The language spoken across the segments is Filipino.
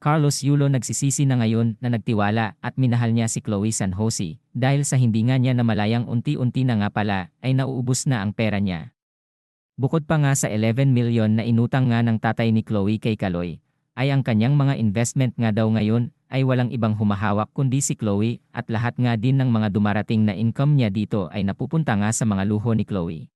Carlos Yulo nagsisisi na ngayon na nagtiwala at minahal niya si Chloe San Jose dahil sa hindi nga niya namalayang unti-unti na nga pala ay nauubos na ang pera niya. Bukod pa nga sa 11 million na inutang nga ng tatay ni Chloe kay Kaloy, ay ang kanyang mga investment nga daw ngayon ay walang ibang humahawak kundi si Chloe at lahat nga din ng mga dumarating na income niya dito ay napupunta nga sa mga luho ni Chloe.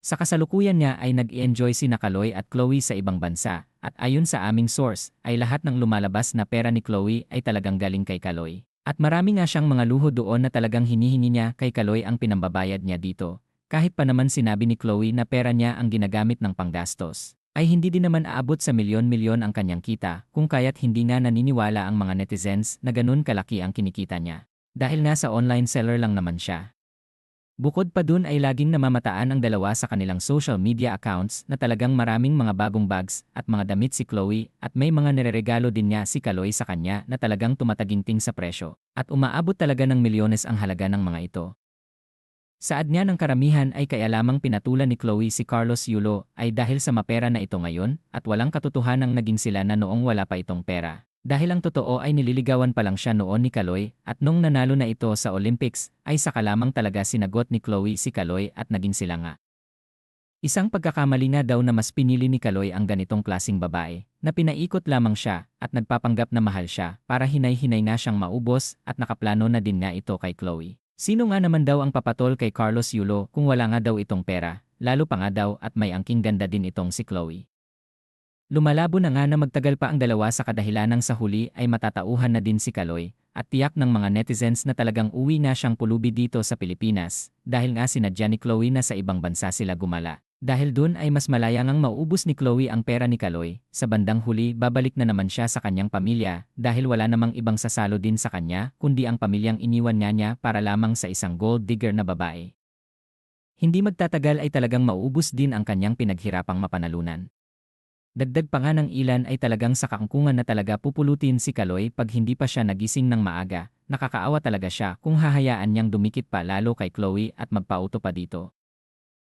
Sa kasalukuyan niya ay nag-i-enjoy si Kaloy at Chloe sa ibang bansa at ayon sa aming source ay lahat ng lumalabas na pera ni Chloe ay talagang galing kay Kaloy. At marami nga siyang mga luho doon na talagang hinihingi niya kay Kaloy ang pinambabayad niya dito. Kahit pa naman sinabi ni Chloe na pera niya ang ginagamit ng panggastos, ay hindi din naman aabot sa milyon-milyon ang kanyang kita kung kaya't hindi nga naniniwala ang mga netizens na ganun kalaki ang kinikita niya. Dahil nga sa online seller lang naman siya. Bukod pa dun ay laging namamataan ang dalawa sa kanilang social media accounts na talagang maraming mga bagong bags at mga damit si Chloe at may mga nireregalo din niya si Kaloy sa kanya na talagang tumataginting sa presyo at umaabot talaga ng milyones ang halaga ng mga ito. Saad niya ng karamihan ay kaya lamang pinatulan ni Chloe si Carlos Yulo ay dahil sa mapera na ito ngayon at walang katotohanang naging sila na noong wala pa itong pera. Dahil ang totoo ay nililigawan pa lang siya noon ni Kaloy at nung nanalo na ito sa Olympics ay saka lamang talaga sinagot ni Chloe si Kaloy at naging sila nga. Isang pagkakamali nga daw na mas pinili ni Kaloy ang ganitong klasing babae na pinaikot lamang siya at nagpapanggap na mahal siya para hinay-hinay nga siyang maubos at nakaplano na din nga ito kay Chloe. Sino nga naman daw ang papatol kay Carlos Yulo kung wala nga daw itong pera, lalo pa nga daw at may angking ganda din itong si Chloe. Lumalabo na nga na magtagal pa ang dalawa sa kadahilanang sa huli ay matatauhan na din si Kaloy at tiyak ng mga netizens na talagang uwi na siyang pulubi dito sa Pilipinas dahil nga sinadya ni Chloe na sa ibang bansa sila gumala. Dahil dun ay mas malaya ngang mauubos ni Chloe ang pera ni Kaloy, sa bandang huli babalik na naman siya sa kanyang pamilya dahil wala namang ibang sasalo din sa kanya kundi ang pamilyang iniwan niya para lamang sa isang gold digger na babae. Hindi magtatagal ay talagang mauubos din ang kanyang pinaghirapang mapanalunan. Dagdag pa nga ng ilan ay talagang sa kakungkungan na talaga pupulutin si Kaloy pag hindi pa siya nagising ng maaga, nakakaawa talaga siya kung hahayaan niyang dumikit pa lalo kay Chloe at magpauto pa dito.